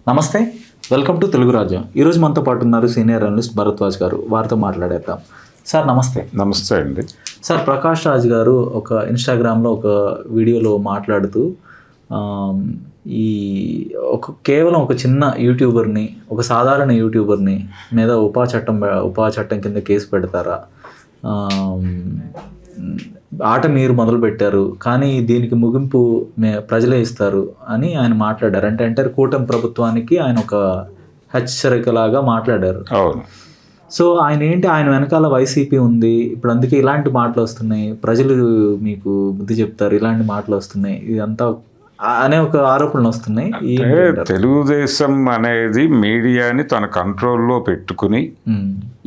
నమస్తే, welcome to Telugu రాజ్యం. ఈరోజు మనతో పాటు ఉన్నారు సీనియర్ అనలిస్ట్ భరద్వాజ్ గారు. వారితో మాట్లాడేద్దాం. సార్ నమస్తే. నమస్తే అండి. సార్, ప్రకాష్ రాజ్ గారు ఒక ఇన్స్టాగ్రామ్లో ఒక వీడియోలో మాట్లాడుతూ ఈ కేవలం ఒక చిన్న యూట్యూబర్ని, ఒక సాధారణ యూట్యూబర్ని మీద ఉపా చట్టం కింద కేసు పెడతారా, ఆట మీరు మొదలుపెట్టారు కానీ దీనికి ముగింపు ప్రజలే ఇస్తారు అని ఆయన మాట్లాడారు. అంటే కూటమి ప్రభుత్వానికి ఆయన ఒక హెచ్చరికలాగా మాట్లాడారు. సో ఆయన వెనకాల వైసీపీ ఉంది ఇప్పుడు, అందుకే ఇలాంటి మాటలు వస్తున్నాయి, ప్రజలు మీకు బుద్ధి చెప్తారు, ఇలాంటి మాటలు వస్తున్నాయి, ఇదంతా అనే ఒక ఆరోపణలు వస్తున్నాయి. తెలుగుదేశం అనేది మీడియాని తన కంట్రోల్లో పెట్టుకుని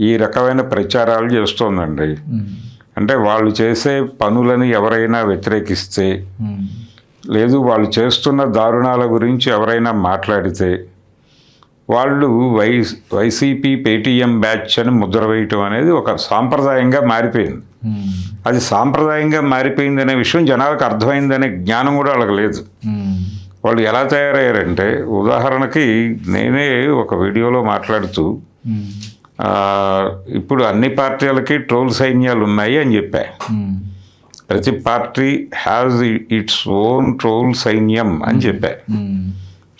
ఈ రకమైన ప్రచారాలు చేస్తోందండి. అంటే వాళ్ళు చేసే పనులని ఎవరైనా వ్యతిరేకిస్తే, లేదు వాళ్ళు చేస్తున్న దారుణాల గురించి ఎవరైనా మాట్లాడితే వాళ్ళు వైసీపీ పేటీఎం బ్యాచ్ అని ముద్ర వేయటం అనేది ఒక సాంప్రదాయంగా మారిపోయింది. అది సాంప్రదాయంగా మారిపోయింది అనే విషయం జనాలకు అర్థమైందనే జ్ఞానం కూడా వాళ్ళకి లేదు. వాళ్ళు ఎలా తయారయ్యారంటే, ఉదాహరణకి నేనే ఒక వీడియోలో మాట్లాడుతూ ఇప్పుడు అన్ని పార్టీలకి ట్రోల్ సైన్యాలు ఉన్నాయి అని చెప్పా. ప్రతి party has its own troll సైన్యం అని చెప్పా.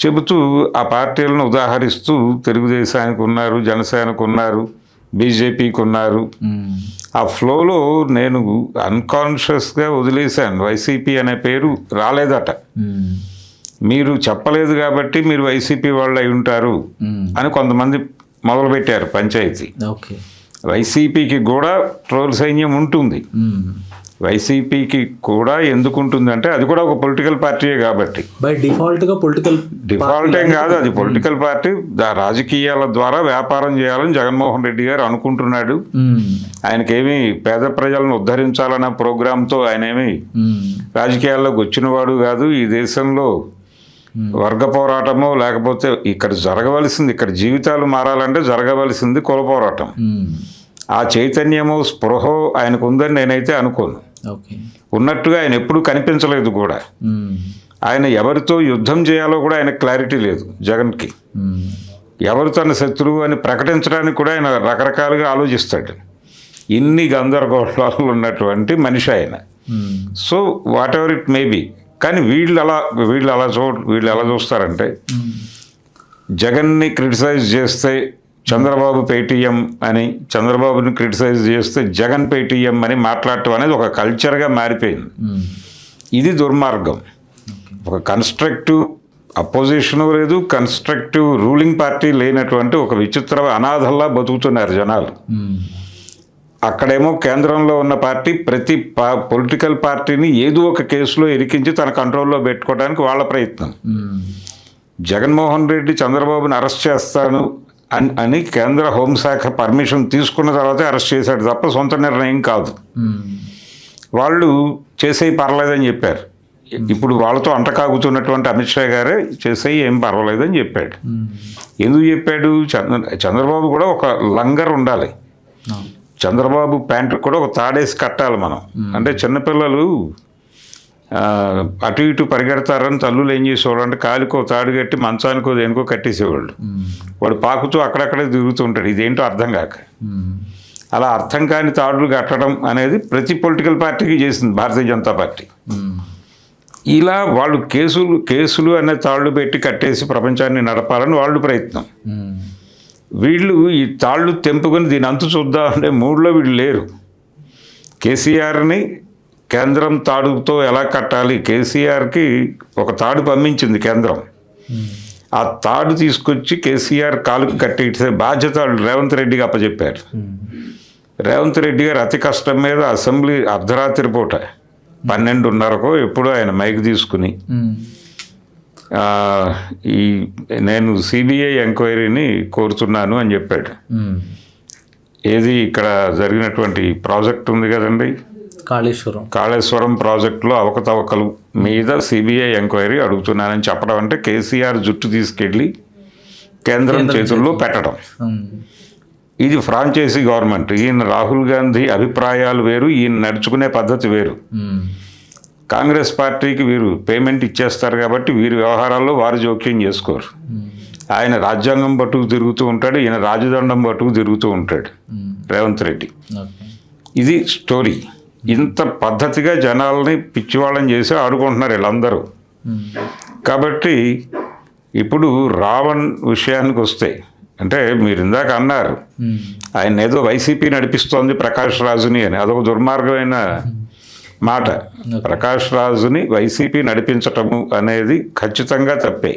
చెబుతూ ఆ పార్టీలను ఉదాహరిస్తూ తెలుగుదేశానికి ఉన్నారు, జనసేనకు ఉన్నారు, బీజేపీకి ఉన్నారు. ఆ ఫ్లోలో నేను అన్కాన్షియస్గా వదిలేశాను. వైసీపీ అనే పేరు రాలేదట, మీరు చెప్పలేదు కాబట్టి మీరు వైసీపీ వాళ్ళు అయి ఉంటారు అని కొంతమంది మొదలుపెట్టారు పంచాయతీ. వైసీపీకి కూడా ట్రోల్ సైన్యం ఉంటుంది. వైసీపీకి కూడా ఎందుకు ఉంటుందంటే అది కూడా ఒక పొలిటికల్ పార్టీయే కాబట్టి. బై డిఫాల్ట్గా డిఫాల్ట్ ఏం కాదు, అది పొలిటికల్ పార్టీ. రాజకీయాల ద్వారా వ్యాపారం చేయాలని జగన్మోహన్ రెడ్డి గారు అనుకుంటున్నాడు. ఆయనకేమి పేద ప్రజలను ఉద్ధరించాలన్న ప్రోగ్రాంతో ఆయనేమి రాజకీయాల్లోకి వచ్చినవాడు కాదు. ఈ దేశంలో వర్గ పోరాటమో లేకపోతే ఇక్కడ ఇక్కడ జీవితాలు మారాలంటే జరగవలసింది కుల పోరాటం. ఆ చైతన్యము స్పృహ ఆయనకు ఉందని నేనైతే అనుకోను. ఉన్నట్టుగా ఆయన ఎప్పుడూ కనిపించలేదు కూడా. ఆయన ఎవరితో యుద్ధం చేయాలో కూడా ఆయన క్లారిటీ లేదు జగన్కి. ఎవరు తన శత్రువు అని ప్రకటించడానికి కూడా ఆయన రకరకాలుగా ఆలోచిస్తాడు. ఇన్ని గందరగోళాలు ఉన్నటువంటి మనిషి ఆయన. So what ever it may be, కానీ వీళ్ళు ఎలా చూస్తారంటే, జగన్ని క్రిటిసైజ్ చేస్తే చంద్రబాబు పేటీఎం అని, చంద్రబాబుని క్రిటిసైజ్ చేస్తే జగన్ పేటీఎం అని మాట్లాడటం అనేది ఒక కల్చర్గా మారిపోయింది. ఇది దుర్మార్గం. ఒక కన్స్ట్రక్టివ్ అపోజిషను లేదు, కన్స్ట్రక్టివ్ రూలింగ్ పార్టీ లేనటువంటి ఒక విచిత్ర అనాథల్లా బతుకుతున్నారు జనాలు. అక్కడేమో కేంద్రంలో ఉన్న పార్టీ ప్రతి పొలిటికల్ పార్టీని ఏదో ఒక కేసులో ఇరికించి తన కంట్రోల్లో పెట్టుకోవడానికి వాళ్ళ ప్రయత్నం. జగన్మోహన్ రెడ్డి చంద్రబాబుని అరెస్ట్ చేస్తాను అని కేంద్ర హోంశాఖ పర్మిషన్ తీసుకున్న తర్వాతే అరెస్ట్ చేశాడు తప్ప సొంత నిర్ణయం కాదు. వాళ్ళు చేసేవి పర్వాలేదని చెప్పారు. ఇప్పుడు వాళ్ళతో అంటకాగుతున్నటువంటి అమిత్ షా గారే చేసేవి ఏం పర్వాలేదని చెప్పాడు. ఎందుకు చెప్పాడు? చంద్రబాబు కూడా ఒక లంగర్ ఉండాలి. చంద్రబాబు ప్యాంటు కూడా ఒక తాడేసి కట్టాలి మనం. అంటే చిన్నపిల్లలు అటు ఇటు పరిగెడతారని తల్లులు ఏం చేసేవాళ్ళు అంటే కాలికో తాడు కట్టి మంచానికో దేనికో కట్టేసేవాళ్ళు. వాడు పాకుతూ అక్కడక్కడే తిరుగుతుంటాడు, ఇదేంటో అర్థం కాక. అలా అర్థం కాని తాడులు కట్టడం అనేది ప్రతి పొలిటికల్ పార్టీకి చేసింది భారతీయ జనతా పార్టీ. ఇలా వాళ్ళు కేసులు అనే తాళ్ళు పెట్టి కట్టేసి ప్రపంచాన్ని నడపాలని వాళ్ళు ప్రయత్నం. వీళ్ళు ఈ తాళ్ళు తెంపుకొని దీని అంతు చూద్దామనే మూడ్లో వీళ్ళు లేరు. కేసీఆర్ని కేంద్రం తాడుతో ఎలా కట్టాలి, కేసీఆర్కి ఒక తాడు పంపించింది కేంద్రం. ఆ తాడు తీసుకొచ్చి కేసీఆర్ కాలుకు కట్టించే బాధ్యత రేవంత్ రెడ్డికి అప్పచెప్పారు. రేవంత్ రెడ్డి గారు అతి కష్టం మీద అసెంబ్లీ అర్ధరాత్రి పూట 12:30కో ఎప్పుడో ఆయన మైక్ తీసుకుని నేను సిబిఐ ఎంక్వైరీని కోరుతున్నాను అని చెప్పాడు. ఏది ఇక్కడ జరిగినటువంటి ప్రాజెక్ట్ ఉంది కదండి, కాళేశ్వరం ప్రాజెక్టులో అవకతవకలు మీద సిబిఐ ఎంక్వైరీ అడుగుతున్నానని చెప్పడం అంటే కేసీఆర్ జుట్టు తీసుకెళ్ళి కేంద్రం చేతుల్లో పెట్టడం. ఇది ఫ్రాంచైజీ గవర్నమెంట్. ఈయన రాహుల్ గాంధీ అభిప్రాయాలు వేరు, ఈయన నడుచుకునే పద్ధతి వేరు. కాంగ్రెస్ పార్టీకి వీరు పేమెంట్ ఇచ్చేస్తారు కాబట్టి వీరి వ్యవహారాల్లో వారు జోక్యం చేసుకోరు. ఆయన రాజ్యాంగం పట్టుకు తిరుగుతూ ఉంటాడు, ఈయన రాజదండం పట్టుకు తిరుగుతూ ఉంటాడు రేవంత్ రెడ్డి. ఓకే. ఇది స్టోరీ. ఇంత పద్ధతిగా జనాల్ని పిచ్చివాళ్ళని చేసి ఆడుకుంటున్నారు వీళ్ళందరూ. కాబట్టి ఇప్పుడు రావణ్ విషయానికి వస్తే, అంటే మీరు ఇందాక అన్నారు ఆయన ఏదో వైసీపీ నడిపిస్తోంది ప్రకాష్ రాజుని అని, అదొక దుర్మార్గమైన మాట. ప్రకాష్ రాజుని వైసీపీ నడిపించటము అనేది ఖచ్చితంగా తప్పే.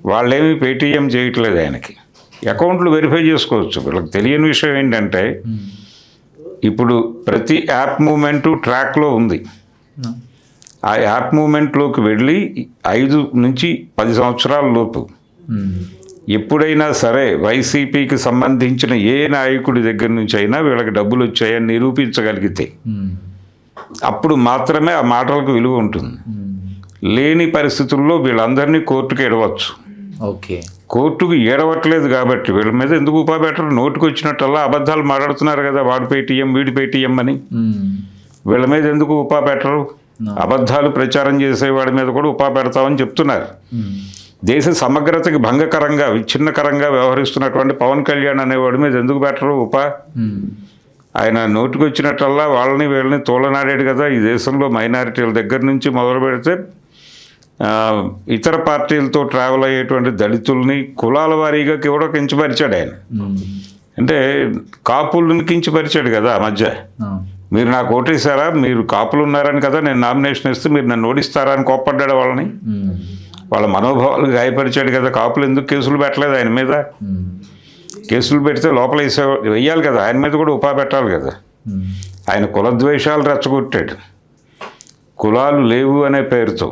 వాళ్ళేమీ పేటీఎం చేయట్లేదు ఆయనకి. అకౌంట్లు వెరిఫై చేసుకోవచ్చు. వీళ్ళకి తెలియని విషయం ఏంటంటే ఇప్పుడు ప్రతి యాప్ మూమెంటు ట్రాక్లో ఉంది. ఆ యాప్ మూమెంట్లోకి వెళ్ళి 5 నుంచి 10 సంవత్సరాల లోపు ఎప్పుడైనా సరే వైసీపీకి సంబంధించిన ఏ నాయకుడి దగ్గర నుంచి అయినా వీళ్ళకి డబ్బులు వచ్చాయని నిరూపించగలిగితే అప్పుడు మాత్రమే ఆ మాటలకు విలువ ఉంటుంది. లేని పరిస్థితుల్లో వీళ్ళందరినీ కోర్టుకు ఎడవచ్చు. ఓకే. కోర్టుకు ఏడవట్లేదు కాబట్టి వీళ్ళ మీద ఎందుకు ఉపా-పెట్టరు? నోటుకు వచ్చినట్టల్లా అబద్ధాలు మాట్లాడుతున్నారు కదా, వాడి పేటీఎం వీడి పేటీఎం అని. వీళ్ళ మీద ఎందుకు ఉపా-పెట్టరు? అబద్ధాలు ప్రచారం చేసేవాడి మీద కూడా ఉపా-పెడతామని చెప్తున్నారు. దేశ సమగ్రతకి భంగకరంగా విచ్ఛిన్నకరంగా వ్యవహరిస్తున్నటువంటి పవన్ కళ్యాణ్ అనేవాడి మీద ఎందుకు పెట్టరు ఉపా? ఆయన నోటుకు వచ్చినట్టల్లా వాళ్ళని వీళ్ళని తోలనాడాడు కదా. ఈ దేశంలో మైనారిటీల దగ్గర నుంచి మొదలు పెడితే ఇతర పార్టీలతో ట్రావెల్ అయ్యేటువంటి దళితుల్ని కులాల వారీగా కూడా కించపరిచాడు ఆయన. అంటే కాపులను కించపరిచాడు కదా ఆ మధ్య. మీరు నాకు ఓటేశారా, మీరు కాపులు ఉన్నారని కదా నేను నామినేషన్ ఇస్తే మీరు నన్ను ఓడిస్తారా అని కోప్పడ్డాడు వాళ్ళని. వాళ్ళ మనోభావాలు గాయపరిచాడు కదా. కాపులు ఎందుకు కేసులు పెట్టలేదు ఆయన మీద? కేసులు పెడితే లోపల వెయ్యాలి కదా, ఆయన మీద కూడా ఉపా పెట్టాలి కదా. ఆయన కులద్వేషాలు రెచ్చగొట్టాడు. కులాలు లేవు అనే పేరుతో,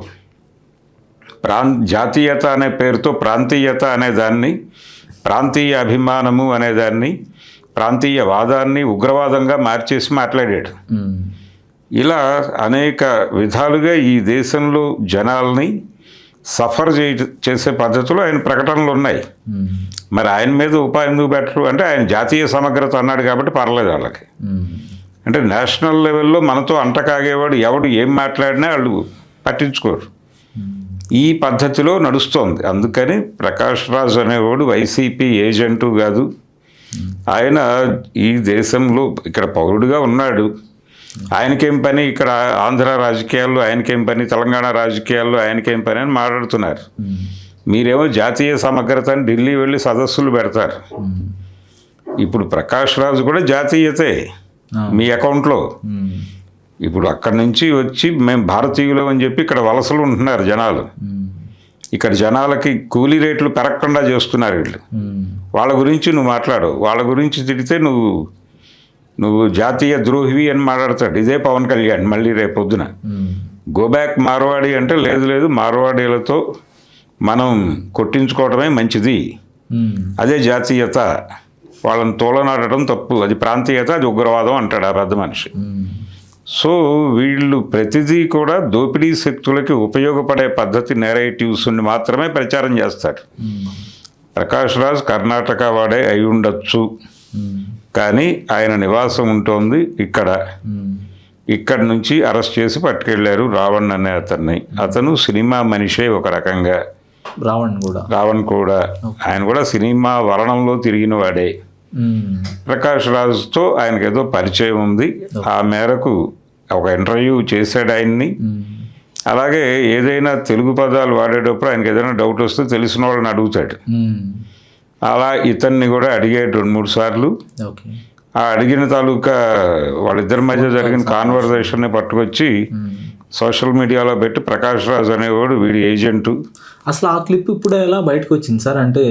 జాతీయత అనే పేరుతో ప్రాంతీయత అనేదాన్ని, ప్రాంతీయ అభిమానము అనేదాన్ని, ప్రాంతీయ వాదాన్ని ఉగ్రవాదంగా మార్చేసి మాట్లాడాడు. ఇలా అనేక విధాలుగా ఈ దేశంలో జనాల్ని సఫర్ చేసే పద్ధతులు ఆయన ప్రకటనలు ఉన్నాయి. మరి ఆయన మీద ఉపా ఎందుకు పెట్టరు అంటే ఆయన జాతీయ సమగ్రత అన్నాడు కాబట్టి పర్లేదు వాళ్ళకి. అంటే నేషనల్ లెవెల్లో మనతో అంటకాగేవాడు ఎవడు ఏం మాట్లాడినా వాళ్ళు పట్టించుకోరు. ఈ పద్ధతిలో నడుస్తోంది. అందుకని ప్రకాష్ రాజ్ అనేవాడు వైసీపీ ఏజెంటు కాదు. ఆయన ఈ దేశంలో ఇక్కడ పౌరుడిగా ఉన్నాడు. ఆయనకేం పని ఇక్కడ ఆంధ్ర రాజకీయాల్లో, ఆయనకేం పని తెలంగాణ రాజకీయాల్లో, ఆయనకేం పని అని మాట్లాడుతున్నారు. మీరేమో జాతీయ సమగ్రత అని ఢిల్లీ వెళ్ళి సదస్సులు పెడతారు. ఇప్పుడు ప్రకాష్ రాజు కూడా జాతీయతే మీ అకౌంట్లో. ఇప్పుడు అక్కడి నుంచి వచ్చి మేము భారతీయులు అని చెప్పి ఇక్కడ వలసలు ఉంటున్నారు జనాలు. ఇక్కడ జనాలకి కూలీ రేట్లు పెరగకుండా చేస్తున్నారు వీళ్ళు. వాళ్ళ గురించి నువ్వు మాట్లాడు, వాళ్ళ గురించి తిడితే నువ్వు జాతీయ ద్రోహివి అని మాట్లాడతాడు. ఇదే పవన్ కళ్యాణ్ మళ్ళీ రేపు పొద్దున గో బ్యాక్ మార్వాడి అంటే లేదు మార్వాడీలతో మనం కొట్టించుకోవడమే మంచిది, అదే జాతీయత, వాళ్ళని తోలనాడటం తప్పు, అది ప్రాంతీయత, అది ఉగ్రవాదం అంటాడు ఆ పెద్ద మనిషి. సో వీళ్ళు ప్రతిదీ కూడా దోపిడీ శక్తులకి ఉపయోగపడే పద్ధతి నేరేటివ్స్ని మాత్రమే ప్రచారం చేస్తారు. ప్రకాష్ రాజ్ కర్ణాటక వాడే అయి ఉండొచ్చు, కానీ ఆయన నివాసం ఉంటుంది ఇక్కడ. ఇక్కడి నుంచి అరెస్ట్ చేసి పట్టుకెళ్ళారు రావణ్ అనే అతన్ని. అతను సినిమా మనిషే ఒక రకంగా. రావణ్ కూడా ఆయన కూడా సినిమా వరణంలో తిరిగిన వాడే. ప్రకాష్ రాజ్తో ఆయనకు ఏదో పరిచయం ఉంది. ఆ మేరకు ఒక ఇంటర్వ్యూ చేశాడు ఆయన్ని. అలాగే ఏదైనా తెలుగు పదాలు వాడేటప్పుడు ఆయనకి ఏదైనా డౌట్ వస్తే తెలిసిన వాళ్ళని అడుగుతాడు. అలా ఇతన్ని కూడా అడిగాడు 2-3 సార్లు. ఆ అడిగిన తాలూకా వాళ్ళిద్దరి మధ్య జరిగిన కాన్వర్జేషన్ని పట్టుకొచ్చి సోషల్ మీడియాలో పెట్టి ప్రకాష్ రాజ్ అనేవాడు వీడి ఏజెంటు. అసలు ఆ క్లిప్ ఇప్పుడు ఎలా బయటకు వచ్చింది సార్? అంటే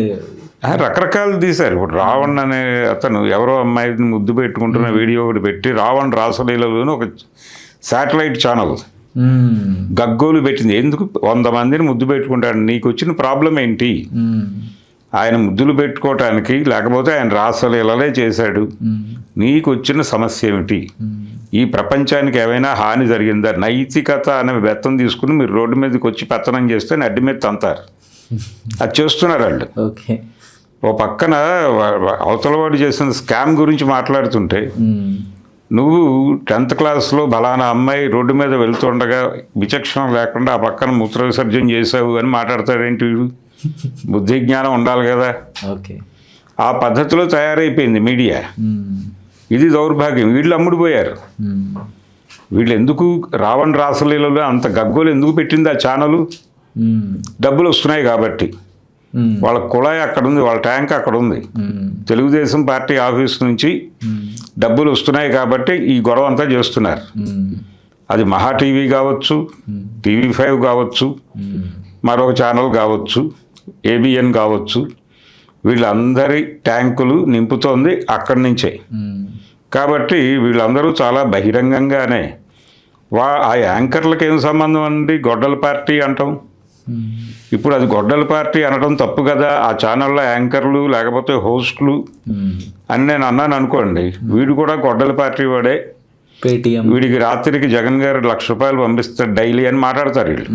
రకరకాలు తీశారు. ఇప్పుడు రావణ్ అనే అతను ఎవరో అమ్మాయిని ముద్దు పెట్టుకుంటున్న వీడియో ఒకటి పెట్టి రావణ్ రాసలీలలోని ఒక శాటిలైట్ ఛానల్ గగ్గోలు పెట్టింది. ఎందుకు 100 మందిని ముద్దు పెట్టుకుంటాడు, నీకు వచ్చిన ప్రాబ్లం ఏంటి? ఆయన ముద్దులు పెట్టుకోవటానికి, లేకపోతే ఆయన రాసలీలలే చేశాడు, నీకు వచ్చిన సమస్య ఏమిటి? ఈ ప్రపంచానికి ఏమైనా హాని జరిగిందా? నైతికత అనే బెత్తం తీసుకుని మీరు రోడ్డు మీదకి వచ్చి పెత్తనం చేస్తే నడ్డి మీద తంతారు. అది చేస్తున్నారు వాళ్ళు. ఓ పక్కన అవతలవాడు చేసిన స్కామ్ గురించి మాట్లాడుతుంటే నువ్వు 10th క్లాస్లో బలానా అమ్మాయి రోడ్డు మీద వెళ్తుండగా విచక్షణ లేకుండా ఆ పక్కన మూత్ర విసర్జన చేసావు అని మాట్లాడతాడేంటి వీడు? బుద్ధి జ్ఞానం ఉండాలి కదా. ఓకే. ఆ పద్ధతిలో తయారైపోయింది మీడియా. ఇది దౌర్భాగ్యం. వీళ్ళు అమ్ముడుపోయారు. వీళ్ళు ఎందుకు రావణ్ రాసలీలలో అంత గగ్గోలు ఎందుకు పెట్టింది ఆ ఛానల్? డబ్బులు వస్తున్నాయి కాబట్టి. వాళ్ళ కుళాయి అక్కడ ఉంది, వాళ్ళ ట్యాంక్ అక్కడ ఉంది. తెలుగుదేశం పార్టీ ఆఫీస్ నుంచి డబ్బులు వస్తున్నాయి కాబట్టి ఈ గొడవ అంతా చేస్తున్నారు. అది మహా టీవీ కావచ్చు, TV5 కావచ్చు, మరొక ఛానల్ కావచ్చు, ABN కావచ్చు, వీళ్ళందరి ట్యాంకులు నింపుతోంది అక్కడి నుంచే. కాబట్టి వీళ్ళందరూ చాలా బహిరంగంగానే ఆ యాంకర్లకు ఏం సంబంధం అండి? గొడ్డల పార్టీ అంటాం. ఇప్పుడు అది గొడ్డల పార్టీ అనడం తప్పు కదా. ఆ ఛానల్లో యాంకర్లు లేకపోతే హోస్టులు అని నేను అన్నాను అనుకోండి, వీడు కూడా గొడ్డల పార్టీ వాడే, పేటిఎం, వీడికి రాత్రికి జగన్ గారు ₹1,00,000 పంపిస్తారు డైలీ అని మాట్లాడతారు వీళ్ళు.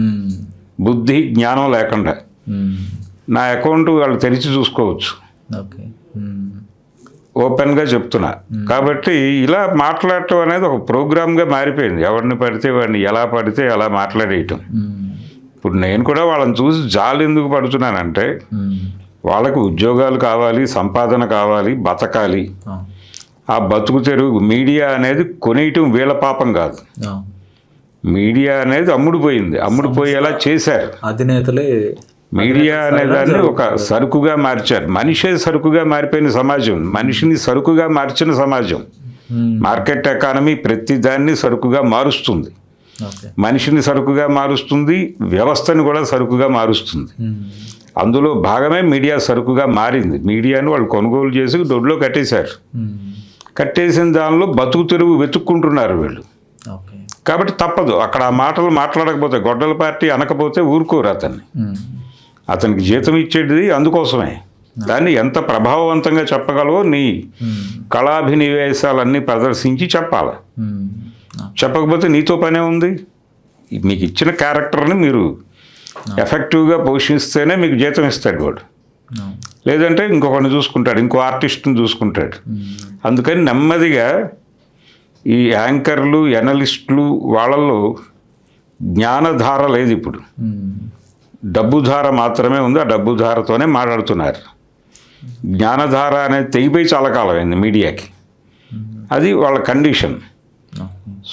బుద్ధి జ్ఞానం లేకుండా. నా అకౌంట్ వాళ్ళు తెరిచి చూసుకోవచ్చు, ఓపెన్గా చెప్తున్నా. కాబట్టి ఇలా మాట్లాడటం అనేది ఒక ప్రోగ్రామ్గా మారిపోయింది. ఎవరిని పడితే వాడిని ఎలా పడితే అలా మాట్లాడేయటం. ఇప్పుడు నేను కూడా వాళ్ళని చూసి జాలి ఎందుకు పడుతున్నానంటే, వాళ్ళకు ఉద్యోగాలు కావాలి, సంపాదన కావాలి, బతకాలి. ఆ బతుకు తెరుగు మీడియా అనేది కొనేయటం వీళ్ళ పాపం కాదు. మీడియా అనేది అమ్ముడుపోయింది, అమ్ముడుపోయేలా చేశారు అధినేతలే. మీడియా అనే దాన్ని ఒక సరుకుగా మార్చారు. మనిషే సరుకుగా మారిపోయిన సమాజం, మనిషిని సరుకుగా మార్చిన సమాజం. మార్కెట్ ఎకానమీ ప్రతి దాన్ని సరుకుగా మారుస్తుంది. మనిషిని సరుకుగా మారుస్తుంది, వ్యవస్థని కూడా సరుకుగా మారుస్తుంది. అందులో భాగమే మీడియా సరుకుగా మారింది. మీడియాని వాళ్ళు కొనుగోలు చేసి దొడ్లో కట్టేశారు. కట్టేసిన దానిలో బతుకు తెరువు వెతుక్కుంటున్నారు వీళ్ళు. కాబట్టి తప్పదు. అక్కడ ఆ మాటలు మాట్లాడకపోతే, గొడ్డల పార్టీ అనకపోతే ఊరుకోరు అతన్ని. అతనికి జీతం ఇచ్చేది అందుకోసమే. దాన్ని ఎంత ప్రభావవంతంగా చెప్పగలవో నీ కళాభినివేశాలన్నీ ప్రదర్శించి చెప్పాలి. చెప్పకపోతే నీతో పనే ఉంది. మీకు ఇచ్చిన క్యారెక్టర్ని మీరు ఎఫెక్టివ్గా పోషిస్తేనే మీకు జీతం ఇస్తాడు వాడు. లేదంటే ఇంకొకరిని చూసుకుంటాడు, ఇంకో ఆర్టిస్ట్ని చూసుకుంటాడు. అందుకని నెమ్మదిగా ఈ యాంకర్లు, ఎనలిస్టులు వాళ్ళల్లో జ్ఞానధార లేదు. ఇప్పుడు డబ్బుధార మాత్రమే ఉంది. ఆ డబ్బుధారతోనే మాట్లాడుతున్నారు. జ్ఞానధార అనేది తెగిపోయి చాలా కాలమైంది మీడియాకి. అది వాళ్ళ కండిషన్.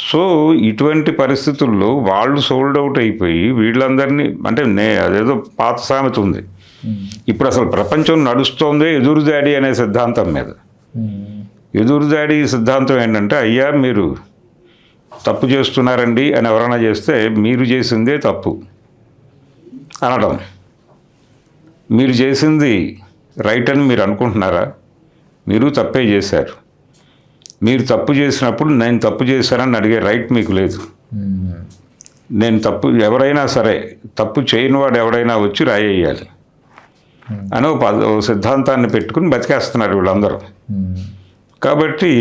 సో ఇటువంటి పరిస్థితుల్లో వాళ్ళు సోల్డ్ అవుట్ అయిపోయి వీళ్ళందరినీ, అంటే అదేదో పాత సామెత ఉంది, ఇప్పుడు అసలు ప్రపంచం నడుస్తోందే ఎదురుదాడి అనే సిద్ధాంతం మీద. ఎదురుదాడి సిద్ధాంతం ఏంటంటే, అయ్యా మీరు తప్పు చేస్తున్నారండి అని ఎవరైనా చేస్తే మీరు చేసిందే తప్పు అనడం. మీరు చేసింది రైట్ అని మీరు అనుకుంటున్నారా? మీరు తప్పే చేశారు. మీరు తప్పు చేసినప్పుడు నేను తప్పు చేశానని అడిగే రైట్ మీకు లేదు. నేను తప్పు, ఎవరైనా సరే తప్పు చేయని వాడు ఎవడైనా వచ్చి రాయేయాలి అని ఓ సిద్ధాంతాన్ని పెట్టుకుని బతికేస్తున్నారు వీళ్ళందరూ. కాబట్టి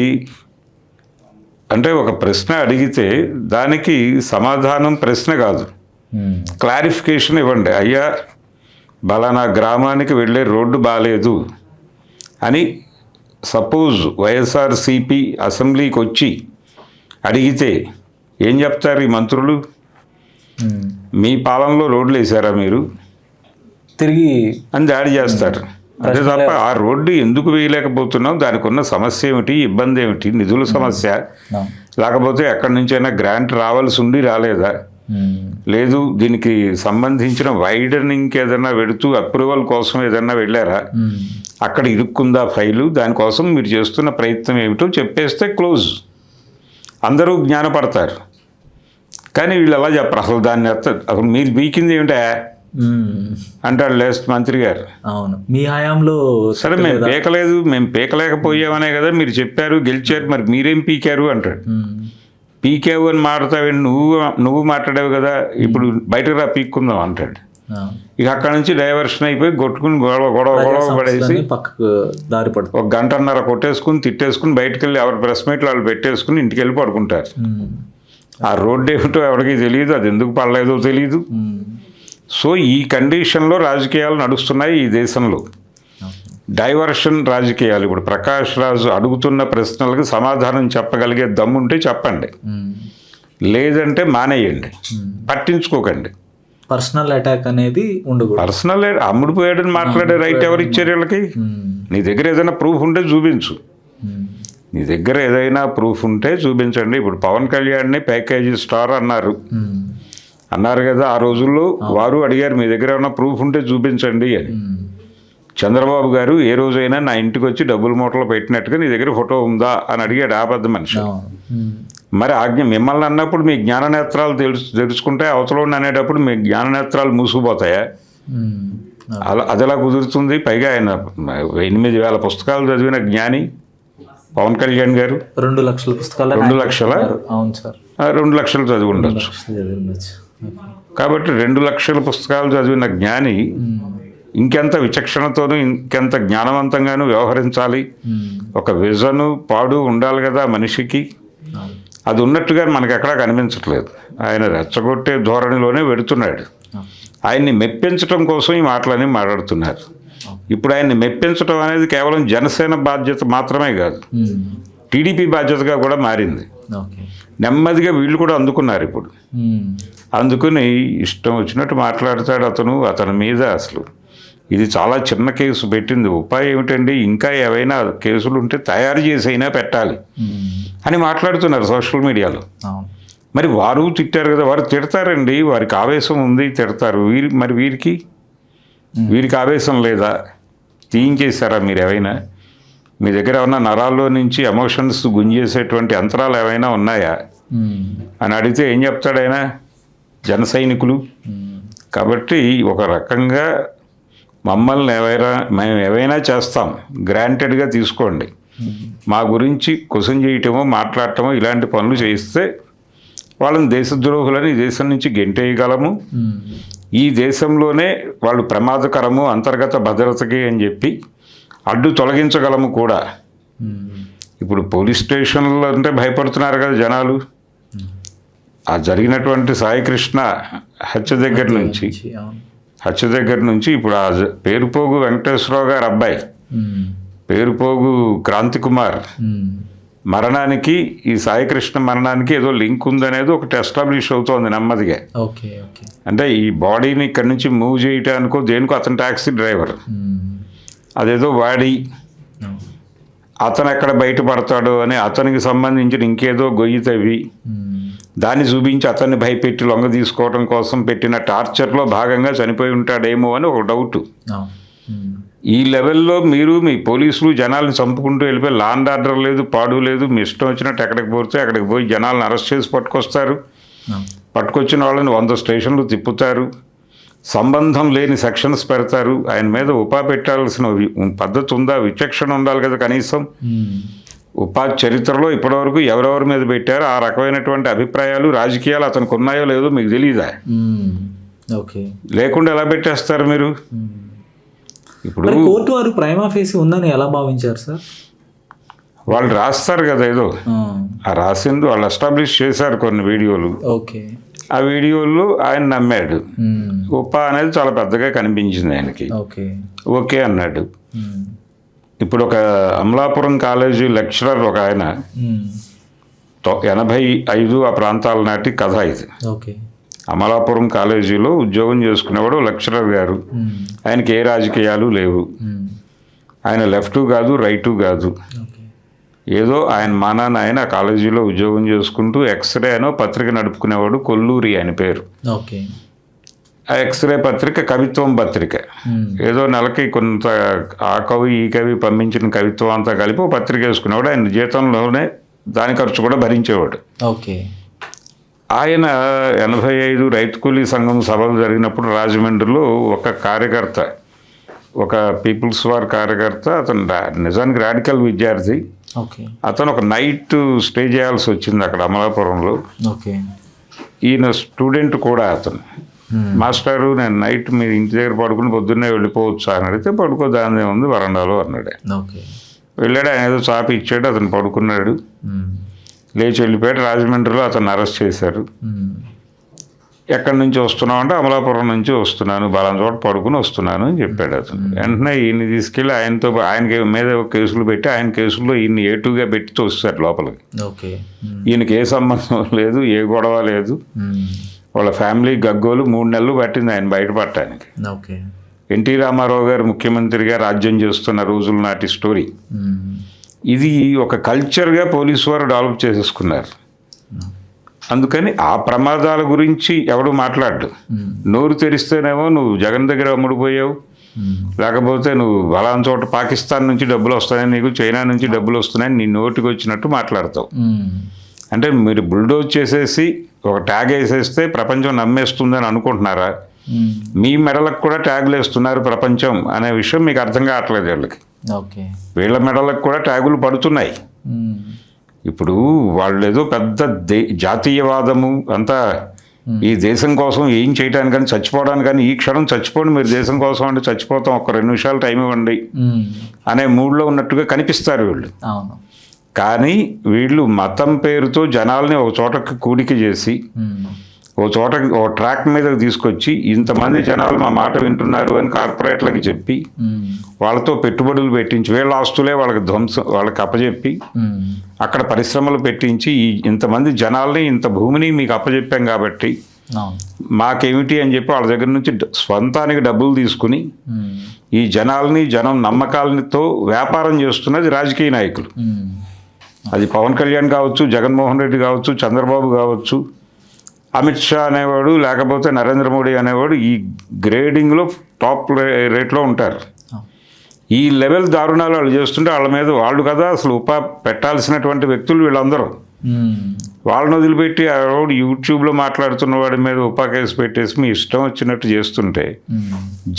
అంటే ఒక ప్రశ్న అడిగితే దానికి సమాధానం ప్రశ్న కాదు, క్లారిఫికేషన్ ఇవ్వండి. అయ్యా బలానా గ్రామానికి వెళ్ళే రోడ్డు బాగాలేదు అని సపోజ్ వైఎస్ఆర్సీపీ అసెంబ్లీకి వచ్చి అడిగితే ఏం చెప్తారు ఈ మంత్రులు? మీ పాలనలో రోడ్లు వేసారా మీరు తిరిగి అని దాడి చేస్తారు. అదే తప్ప ఆ రోడ్డు ఎందుకు వేయలేకపోతున్నాం, దానికి ఉన్న సమస్య ఏమిటి, ఇబ్బంది ఏమిటి, నిధుల సమస్య, లేకపోతే ఎక్కడి నుంచైనా గ్రాంట్ రావాల్సి ఉండి రాలేదా, లేదు దీనికి సంబంధించిన వైడనింగ్కి ఏదైనా వెళుతూ అప్రూవల్ కోసం ఏదైనా వెళ్ళారా, అక్కడ ఇరుక్కుందా ఫైలు, దానికోసం మీరు చేస్తున్న ప్రయత్నం ఏమిటో చెప్పేస్తే క్లోజ్, అందరూ జ్ఞానపడతారు. కానీ వీళ్ళు ఎలా చెప్పరు, అసలు దాన్ని అసలు మీరు బీకింది ఏమిటా అంటాడు లేస్ట్ మంత్రి గారు. అవును, మీ హయాంలో సరే మేము పీకలేదు, మేము పీకలేకపోయామనే కదా మీరు చెప్పారు, గెలిచారు, మరి మీరేం పీకారు అంటాడు. పీకావు అని మాట్లాడతావు, నువ్వు మాట్లాడావు కదా, ఇప్పుడు బయటకు రా పీక్కుందాం అంటాడు. ఇక అక్కడ నుంచి డైవర్షన్ అయిపోయి కొట్టుకుని గొడవ పడేసి పక్కకు దారి పడు, ఒక గంటన్నర కొట్టేసుకుని తిట్టేసుకుని బయటకు వెళ్ళి ఎవరి ప్రెస్ మీట్లు వాళ్ళు పెట్టేసుకుని ఇంటికి వెళ్ళి పడుకుంటారు. ఆ రోడ్డు ఏమిటో ఎవరికి తెలియదు, అది ఎందుకు పడలేదో తెలియదు. సో ఈ కండిషన్లో రాజకీయాలు నడుస్తున్నాయి ఈ దేశంలో. డైవర్షన్ రాజకీయాలు. ఇప్పుడు ప్రకాష్ రాజు అడుగుతున్న ప్రశ్నలకు సమాధానం చెప్పగలిగే దమ్ముంటే చెప్పండి, లేదంటే మానేయండి, పట్టించుకోకండి. పర్సనల్ అటాక్ అనేది ఉండకూడదు. పర్సనల్ అమ్ముడు పోయాడని మాట్లాడే రైట్ ఎవరు ఇచ్చారు వీళ్ళకి? నీ దగ్గర ఏదైనా ప్రూఫ్ ఉంటే చూపించు. నీ దగ్గర ఏదైనా ప్రూఫ్ ఉంటే చూపించండి. ఇప్పుడు పవన్ కళ్యాణ్ని ప్యాకేజీ స్టార్ అన్నారు కదా ఆ రోజుల్లో. వారు అడిగారు మీ దగ్గర ఏమైనా ప్రూఫ్ ఉంటే చూపించండి అని. చంద్రబాబు గారు ఏ రోజైనా నా ఇంటికి వచ్చి డబ్బుల మూటలో పెట్టినట్టుగా నీ దగ్గర ఫోటో ఉందా అని అడిగాడు ఆ పెద్ద మనిషి. మరి ఆజ్ఞ మిమ్మల్ని అన్నప్పుడు మీ జ్ఞాననేత్రాలు తెలుసుకుంటే అవతల అనేటప్పుడు మీ జ్ఞాననేత్రాలు మూసుకుపోతాయా? అది ఎలా కుదురుతుంది? పైగా ఆయన 8,000 పుస్తకాలు చదివిన జ్ఞాని పవన్ కళ్యాణ్ గారు. 2 లక్షల పుస్తకాలు. 2 లక్షల? అవును సార్. 2 లక్షలు చదివి ఉండొచ్చు. కాబట్టి 2 లక్షల పుస్తకాలు చదివిన జ్ఞాని ఇంకెంత విచక్షణతోనూ ఇంకెంత జ్ఞానవంతంగానూ వ్యవహరించాలి. ఒక విజను పాడు ఉండాలి కదా మనిషికి. అది ఉన్నట్టుగా మనకు ఎక్కడా కనిపించట్లేదు. ఆయన రెచ్చగొట్టే ధోరణిలోనే వెడుతున్నాడు. ఆయన్ని మెప్పించడం కోసం ఈ మాటలన్నీ మాట్లాడుతున్నారు. ఇప్పుడు ఆయన్ని మెప్పించడం అనేది కేవలం జనసేన బాధ్యత మాత్రమే కాదు, టీడీపీ బాధ్యతగా కూడా మారింది. నెమ్మదిగా వీళ్ళు కూడా అందుకున్నారు ఇప్పుడు. అందుకుని ఇష్టం వచ్చినట్టు మాట్లాడతాడు అతను. అతని మీద అసలు ఇది చాలా చిన్న కేసు పెట్టింది. ఉపాయం ఏమిటండి, ఇంకా ఏవైనా కేసులు ఉంటే తయారు చేసి అయినా పెట్టాలి అని మాట్లాడుతున్నారు సోషల్ మీడియాలో. మరి వారు తిట్టారు కదా, వారు తిడతారండి, వారికి ఆవేశం ఉంది, తిడతారు. మరి వీరికి ఆవేశం లేదా? తీయించేశారా మీరు ఏవైనా? మీ దగ్గర ఏమన్నా నరాల్లో నుంచి ఎమోషన్స్ గుంజేసేటువంటి యంత్రాలు ఏవైనా ఉన్నాయా అని అడిగితే ఏం చెప్తాడు ఆయన? జన సైనికులు. కాబట్టి ఒక రకంగా మమ్మల్ని మేము ఏవైనా చేస్తాం, గ్రాంటెడ్గా తీసుకోండి. మా గురించి క్వశ్చన్ చేయటమో మాట్లాడటమో ఇలాంటి పనులు చేయిస్తే వాళ్ళని దేశద్రోహులని ఈ దేశం నుంచి గెంటేయగలము. ఈ దేశంలోనే వాళ్ళు ప్రమాదకరము అంతర్గత భద్రతకి అని చెప్పి అడ్డు తొలగించగలము కూడా. ఇప్పుడు పోలీస్ స్టేషన్లో అంటే భయపడుతున్నారు కదా జనాలు. ఆ జరిగినటువంటి సాయికృష్ణ హత్య దగ్గర నుంచి ఇప్పుడు ఆ పేరుపోగు వెంకటేశ్వరరావు గారు అబ్బాయి పేరుపోగు క్రాంతి కుమార్ మరణానికి ఈ సాయికృష్ణ మరణానికి ఏదో లింక్ ఉందనేది ఒకటి ఎస్టాబ్లిష్ అవుతోంది నెమ్మదిగా. అంటే ఈ బాడీని ఇక్కడి నుంచి మూవ్ చేయటానికో దేనికో అతను ట్యాక్సీ డ్రైవర్, అదేదో వాడి అతను ఎక్కడ బయటపడతాడో అని అతనికి సంబంధించిన ఇంకేదో గొయ్యి తవ్వి దాన్ని చూపించి అతన్ని భయపెట్టి లొంగ తీసుకోవడం కోసం పెట్టిన టార్చర్లో భాగంగా చనిపోయి ఉంటాడేమో అని ఒక డౌట్. ఈ లెవెల్లో మీరు మీ పోలీసులు జనాలను చంపుకుంటూ వెళ్ళిపోయి లా అండ్ ఆర్డర్ లేదు, పాడు లేదు, మీ ఇష్టం వచ్చినట్టు ఎక్కడికి పోతే అక్కడికి పోయి జనాలను అరెస్ట్ చేసి పట్టుకొస్తారు. పట్టుకొచ్చిన వాళ్ళని 100 స్టేషన్లు తిప్పుతారు, సంబంధం లేని సెక్షన్స్ పెడతారు. ఆయన మీద ఉపా పెట్టాల్సిన పద్ధతి ఉందా? విచక్షణ ఉండాలి కదా కనీసం. ఉపా చరిత్రలో ఇప్పటివరకు ఎవరెవరి మీద పెట్టారో ఆ రకమైనటువంటి అభిప్రాయాలు రాజకీయాలు అతనికి ఉన్నాయో లేదో మీకు తెలియదా? లేకుండా ఎలా పెట్టేస్తారు మీరు? ఇప్పుడు కోర్టు వారు ప్రైమా ఫేసి ఉందని ఎలా భావించారు సార్? వాళ్ళు రాస్తారు కదా ఏదో, ఆ రాసింది వాళ్ళు ఎస్టాబ్లిష్ చేశారు కొన్ని వీడియోలు. ఆ వీడియోల్లో ఆయన నమ్మాడు. ఉపా అనేది చాలా పెద్దగా కనిపించింది ఆయనకి. ఓకే అన్నాడు. ఇప్పుడు ఒక అమలాపురం కాలేజీ లెక్చరర్ ఒక ఆయన 85 ఆ ప్రాంతాల నాటి కథ ఇది. అమలాపురం కాలేజీలో ఉద్యోగం చేసుకునేవాడు లెక్చరర్ గారు. ఆయనకి ఏ రాజకీయాలు లేవు, ఆయన లెఫ్ట్ కాదు రైటు కాదు, ఏదో ఆయన మానాన్న ఆయన ఆ కాలేజీలో ఉద్యోగం చేసుకుంటూ ఎక్స్రే అనో పత్రిక నడుపుకునేవాడు. కొల్లూరి ఆయన పేరు. ఆ ఎక్స్రే పత్రిక కవిత్వం పత్రిక. ఏదో నెలకి కొంత ఆ కవి ఈ కవి పంపించిన కవిత్వం అంతా కలిపి ఒక పత్రిక వేసుకునేవాడు. ఆయన జీతంలోనే దాని ఖర్చు కూడా భరించేవాడు. ఆయన 85 రైతు కూలీ సంఘం సభలు జరిగినప్పుడు రాజమండ్రిలో ఒక కార్యకర్త, ఒక పీపుల్స్ వార్ కార్యకర్త, అతను నిజానికి రాడికల్ విద్యార్థి, అతను ఒక నైట్ స్టే చేయాల్సి వచ్చింది అక్కడ అమలాపురంలో. ఈయన స్టూడెంట్ కూడా. అతను మాస్టారు నేను నైట్ మీరు ఇంటి దగ్గర పడుకుని పొద్దున్నే వెళ్ళిపోవచ్చు అని అడిగితే పడుకో దాని ఉంది వరండాలో అన్నాడు. వెళ్ళాడు, ఆయన ఏదో చాపి ఇచ్చాడు, అతను పడుకున్నాడు. లేచి వెళ్ళిపోయాడు. రాజమండ్రిలో అతను అరెస్ట్ చేశారు. ఎక్కడి నుంచి వస్తున్నావు అంటే అమలాపురం నుంచి వస్తున్నాను, బలాన్ చోట పడుకుని వస్తున్నాను అని చెప్పాడు అతను. వెంటనే ఈయన్ని తీసుకెళ్ళి ఆయనకి మీద కేసులు పెట్టి ఆయన కేసుల్లో ఈయన్ని ఏటుగా పెట్టి తోస్తారు లోపలికి. ఈయనకి ఏ సంబంధం లేదు, ఏ గొడవ లేదు. వాళ్ళ ఫ్యామిలీ గగ్గోలు 3 నెలలు పట్టింది ఆయన బయటపడటానికి. ఓకే. ఎన్టీ రామారావు గారు ముఖ్యమంత్రిగా రాజ్యం చేస్తున్న రోజుల నాటి స్టోరీ. ఇది ఒక కల్చర్గా పోలీసు వారు డెవలప్ చేసేసుకున్నారు. అందుకని ఆ ప్రమాదాల గురించి ఎవడు మాట్లాడు. నోరు తెరిస్తేనేమో నువ్వు జగన్ దగ్గర అమ్ముడుపోయావు, లేకపోతే నువ్వు బలాన్ చోట పాకిస్తాన్ నుంచి డబ్బులు వస్తాయని, నీకు చైనా నుంచి డబ్బులు వస్తున్నాయని నీ నోటికి వచ్చినట్టు మాట్లాడతావు. అంటే మీరు బుల్డోజ్ చేసేసి ఒక ట్యాగ్ వేసేస్తే ప్రపంచం నమ్మేస్తుందని అనుకుంటున్నారా? మీ మెడలకు కూడా ట్యాగులు వేస్తున్నారు ప్రపంచం అనే విషయం మీకు అర్థం కావట్లేదు వీళ్ళకి. వీళ్ళ మెడలకు కూడా ట్యాగులు పడుతున్నాయి. ఇప్పుడు వాళ్ళు ఏదో పెద్ద జాతీయవాదము అంతా ఈ దేశం కోసం ఏం చేయడానికని చచ్చిపోవడానికని, ఈ క్షణం చచ్చిపోండి మీరు దేశం కోసం అంటే చచ్చిపోతాం, ఒక 2 నిమిషాలు టైం ఇవ్వండి అనే మూడ్లో ఉన్నట్టుగా కనిపిస్తారు వీళ్ళు. కానీ వీళ్ళు మతం పేరుతో జనాల్ని ఒక చోటకి కూడిక చేసి ఓ ట్రాక్ మీదకి తీసుకొచ్చి ఇంతమంది జనాలు మా మాట వింటున్నారు అని కార్పొరేట్లకి చెప్పి వాళ్ళతో పెట్టుబడులు పెట్టించి వీళ్ళ ఆస్తులే వాళ్ళకి అప్పచెప్పి అక్కడ పరిశ్రమలు పెట్టించి ఇంతమంది జనాల్ని ఇంత భూమిని మీకు అప్పచెప్పాం కాబట్టి మాకేమిటి అని చెప్పి వాళ్ళ దగ్గర నుంచి స్వంతానికి డబ్బులు తీసుకుని ఈ జనం నమ్మకాలతో వ్యాపారం చేస్తున్నది రాజకీయ నాయకులు. అది పవన్ కళ్యాణ్ కావచ్చు, జగన్మోహన్ రెడ్డి కావచ్చు, చంద్రబాబు కావచ్చు, అమిత్ షా అనేవాడు, లేకపోతే నరేంద్ర మోడీ అనేవాడు ఈ గ్రేడింగ్లో టాప్ రేట్లో ఉంటారు. ఈ లెవెల్ దారుణాలు వాళ్ళు చేస్తుంటే వాళ్ళ మీద వాళ్ళు కదా అసలు పెట్టాల్సినటువంటి వ్యక్తులు వీళ్ళందరూ. వాళ్ళని వదిలిపెట్టి వాడు యూట్యూబ్లో మాట్లాడుతున్న వాడి మీద కేసు పెట్టేసి మీ ఇష్టం వచ్చినట్టు చేస్తుంటే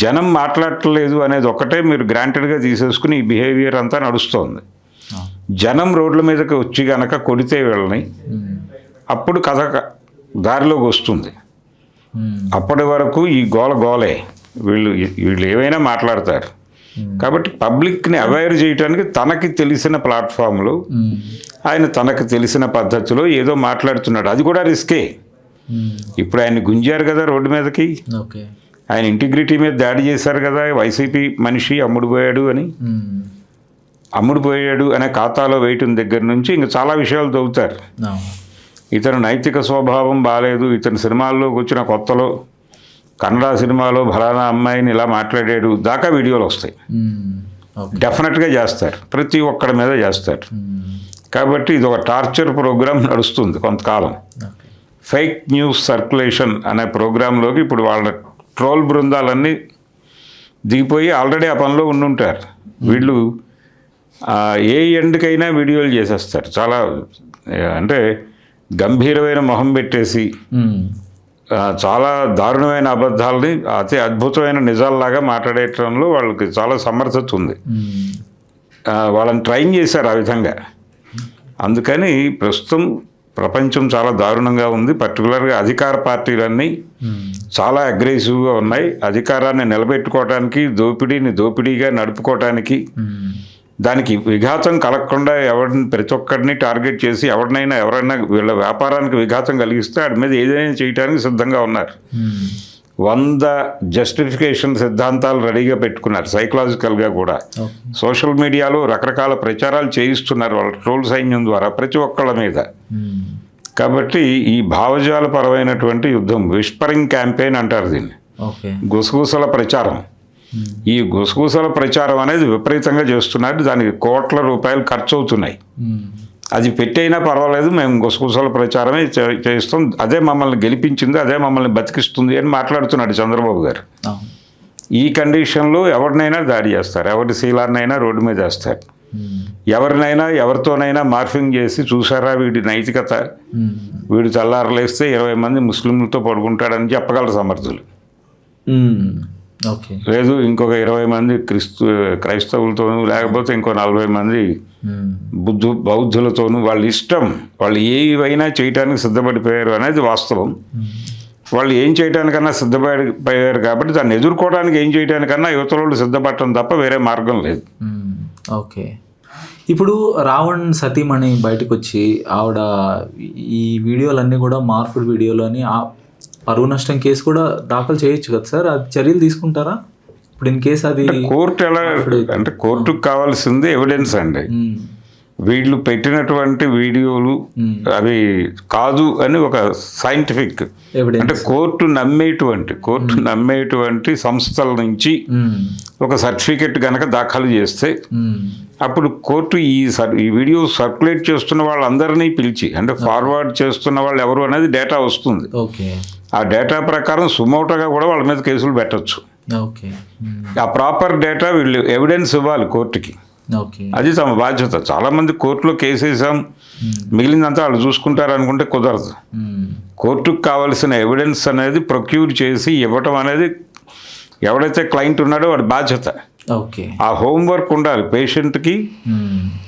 జనం మాట్లాడట్లేదు అనేది ఒక్కటే మీరు గ్రాంటెడ్గా తీసేసుకుని ఈ బిహేవియర్ అంతా నడుస్తోంది. జనం రోడ్ల మీదకి వచ్చి గనక కొడితే వీళ్ళని అప్పుడు కథ దారిలోకి వస్తుంది. అప్పటి వరకు ఈ గోలే వీళ్ళు ఏవైనా మాట్లాడతారు. కాబట్టి పబ్లిక్ని అవేర్ చేయడానికి తనకి తెలిసిన ప్లాట్ఫామ్లో ఆయన తనకు తెలిసిన పద్ధతిలో ఏదో మాట్లాడుతున్నాడు. అది కూడా రిస్కే. ఇప్పుడు ఆయన గుంజారు కదా రోడ్డు మీదకి, ఆయన ఇంటిగ్రిటీ మీద దాడి చేశారు కదా, వైసీపీ మనిషి అమ్ముడుపోయాడు అనే ఖాతాలో వేయటం దగ్గర నుంచి ఇంకా చాలా విషయాలు తవ్వుతారు. ఇతని నైతిక స్వభావం బాగాలేదు, ఇతని సినిమాల్లోకి వచ్చిన కొత్తలో కన్నడ సినిమాలో ఫలానా అమ్మాయిని ఇలా మాట్లాడాడు దాకా వీడియోలు వస్తాయి. డెఫినెట్గా చేస్తారు, ప్రతి ఒక్కడి మీద చేస్తారు. కాబట్టి ఇది ఒక టార్చర్ ప్రోగ్రామ్ నడుస్తుంది కొంతకాలం. ఫేక్ న్యూస్ సర్క్యులేషన్ అనే ప్రోగ్రాంలోకి ఇప్పుడు వాళ్ళ ట్రోల్ బృందాలన్నీ దిగిపోయి ఆల్రెడీ ఆ పనిలో ఉండుంటారు. వీళ్ళు ఏ ఎండ్కైనా వీడియోలు చేసేస్తారు. చాలా అంటే గంభీరమైన మొహం పెట్టేసి చాలా దారుణమైన అబద్ధాలని అతి అద్భుతమైన నిజాల్లాగా మాట్లాడేటంలో వాళ్ళకి చాలా సమర్థత ఉంది. వాళ్ళని ట్రైన్ చేశారు ఆ విధంగా. అందుకని ప్రస్తుతం ప్రపంచం చాలా దారుణంగా ఉంది. పర్టికులర్గా అధికార పార్టీలన్నీ చాలా అగ్రెసివ్గా ఉన్నాయి. అధికారాన్ని నిలబెట్టుకోవడానికి, దోపిడీగా నడుపుకోవటానికి, దానికి విఘాతం కలగకుండా ప్రతి ఒక్కరిని టార్గెట్ చేసి ఎవరైనా వీళ్ళ వ్యాపారానికి విఘాతం కలిగిస్తే వాడి మీద ఏదైనా చేయడానికి సిద్ధంగా ఉన్నారు. 100 జస్టిఫికేషన్ సిద్ధాంతాలు రెడీగా పెట్టుకున్నారు సైకలాజికల్గా కూడా. సోషల్ మీడియాలో రకరకాల ప్రచారాలు చేయిస్తున్నారు వాళ్ళ ట్రోల్ సైన్యం ద్వారా ప్రతి ఒక్కళ్ళ మీద. కాబట్టి ఈ భావజాలపరమైనటువంటి యుద్ధం, విస్పరింగ్ క్యాంపెయిన్ అంటారు దీన్ని, గుసగుసల ప్రచారం. ఈ గుసగుసల ప్రచారం అనేది విపరీతంగా చేస్తున్నారు. దానికి కోట్ల రూపాయలు ఖర్చు అవుతున్నాయి. అది పెట్టైనా పర్వాలేదు, మేము గుసగుసల ప్రచారమే చేస్తాం, అదే మమ్మల్ని గెలిపించింది, అదే మమ్మల్ని బతికిస్తుంది అని మాట్లాడుతున్నాడు చంద్రబాబు గారు. ఈ కండిషన్లో ఎవరినైనా దాడి చేస్తారు, ఎవరి శీలాన్నైనా రోడ్డు మీద వేస్తారు, ఎవరితోనైనా మార్ఫింగ్ చేసి చూసారా వీడి నైతికత, వీడు తెల్లారలేస్తే 20 మంది ముస్లింలతో పడుకుంటాడని చెప్పగలరు సమర్థులు. లేదు ఇంకొక 20 మంది క్రైస్తవులతోనూ, లేకపోతే ఇంకో 40 మంది బౌద్ధులతోనూ, వాళ్ళ ఇష్టం, వాళ్ళు ఏవైనా చేయటానికి సిద్ధపడిపోయారు అనేది వాస్తవం. వాళ్ళు ఏం చేయడానికన్నా సిద్ధపడిపోయారు కాబట్టి దాన్ని ఎదుర్కోవడానికి ఏం చేయడానికన్నా యువతలు సిద్ధపడటం తప్ప వేరే మార్గం లేదు. ఓకే. ఇప్పుడు రావణ్ సతీమణి బయటకు వచ్చి ఆవిడ ఈ వీడియోలన్నీ కూడా మార్పుడు వీడియోలు అని పరువు నష్టం కేసు కూడా దాఖలు చేయొచ్చు కదా సార్, అది చర్యలు తీసుకుంటారా ఇప్పుడు ఇన్ కేసు? అది కోర్టు ఎలా అంటే కోర్టుకు కావాల్సింది ఎవిడెన్స్ అండి. వీళ్ళు పెట్టినటువంటి వీడియోలు అవి కాదు అని ఒక సైంటిఫిక్ ఎవిడెన్స్. అంటే కోర్టు నమ్మేటువంటి సంస్థల నుంచి ఒక సర్టిఫికెట్ గనక దాఖలు చేస్తే అప్పుడు కోర్టు ఈ వీడియో సర్క్యులేట్ చేస్తున్న వాళ్ళందరినీ పిలిచి అంటే ఫార్వర్డ్ చేస్తున్న వాళ్ళు ఎవరు అనేది డేటా వస్తుంది. ఓకే. ఆ డేటా ప్రకారం సుమోటోగా కూడా వాళ్ళ మీద కేసులు పెట్టచ్చు. ఓకే. ఆ ప్రాపర్ డేటా వీళ్ళు ఎవిడెన్స్ ఇవ్వాలి కోర్టుకి. ఓకే. అది తమ బాధ్యత. చాలామంది కోర్టులో కేసు వేసాం మిగిలిందంతా వాళ్ళు చూసుకుంటారు అనుకుంటే కుదరదు. కోర్టుకు కావాల్సిన ఎవిడెన్స్ అనేది ప్రొక్యూర్ చేసి ఇవ్వటం అనేది ఎవడైతే క్లయింట్ ఉన్నాడో వాడి బాధ్యత. ఓకే. ఆ హోంవర్క్ ఉండాలి పేషెంట్కి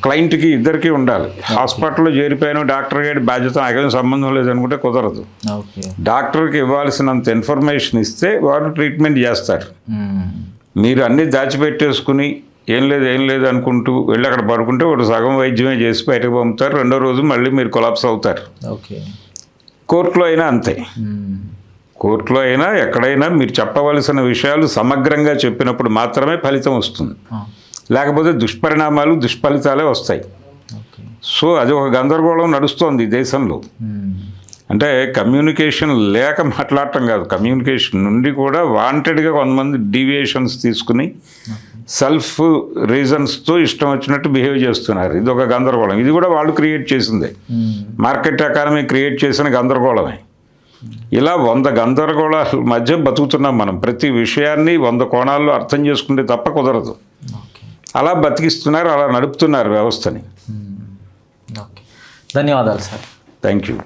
క్లయింట్కి ఇద్దరికి ఉండాలి. హాస్పిటల్లో చేరిపోయిన డాక్టర్ గారి బాధ్యత నాకేం సంబంధం లేదనుకుంటే కుదరదు. ఓకే. డాక్టర్కి ఇవ్వాల్సినంత ఇన్ఫర్మేషన్ ఇస్తే వారు ట్రీట్మెంట్ చేస్తారు. మీరు అన్నీ దాచిపెట్టేసుకుని ఏం లేదు అనుకుంటూ వెళ్ళి అక్కడ పడుకుంటే వాడు సగం వైద్యమే చేసి బయటకు పంపుతారు. రెండో రోజు మళ్ళీ మీరు కొలాప్స్ అవుతారు. ఓకే. కోర్టులో అయినా అంతే. కోర్టులో అయినా ఎక్కడైనా మీరు చెప్పవలసిన విషయాలు సమగ్రంగా చెప్పినప్పుడు మాత్రమే ఫలితం వస్తుంది. లేకపోతే దుష్పరిణామాలు దుష్ఫలితాలే వస్తాయి. సో అది ఒక గందరగోళం నడుస్తోంది ఈ దేశంలో. అంటే కమ్యూనికేషన్ లేక మాట్లాడటం కాదు, కమ్యూనికేషన్ నుండి కూడా వాంటెడ్గా కొంతమంది డీవియేషన్స్ తీసుకుని సెల్ఫ్ రీజన్స్తో ఇష్టం వచ్చినట్టు బిహేవ్ చేస్తున్నారు. ఇది ఒక గందరగోళం. ఇది కూడా వాళ్ళు క్రియేట్ చేసిందే. మార్కెట్ ఎకానమీ క్రియేట్ చేసిన గందరగోళమే. ఇలా 100 గందరగోళాల మధ్య బతుకుతున్నాం మనం. ప్రతి విషయాన్ని 100 కోణాల్లో అర్థం చేసుకుంటే తప్ప కుదరదు. అలా బతికిస్తున్నారు, అలా నడుపుతున్నారు వ్యవస్థని. ధన్యవాదాలు సార్. Thank you.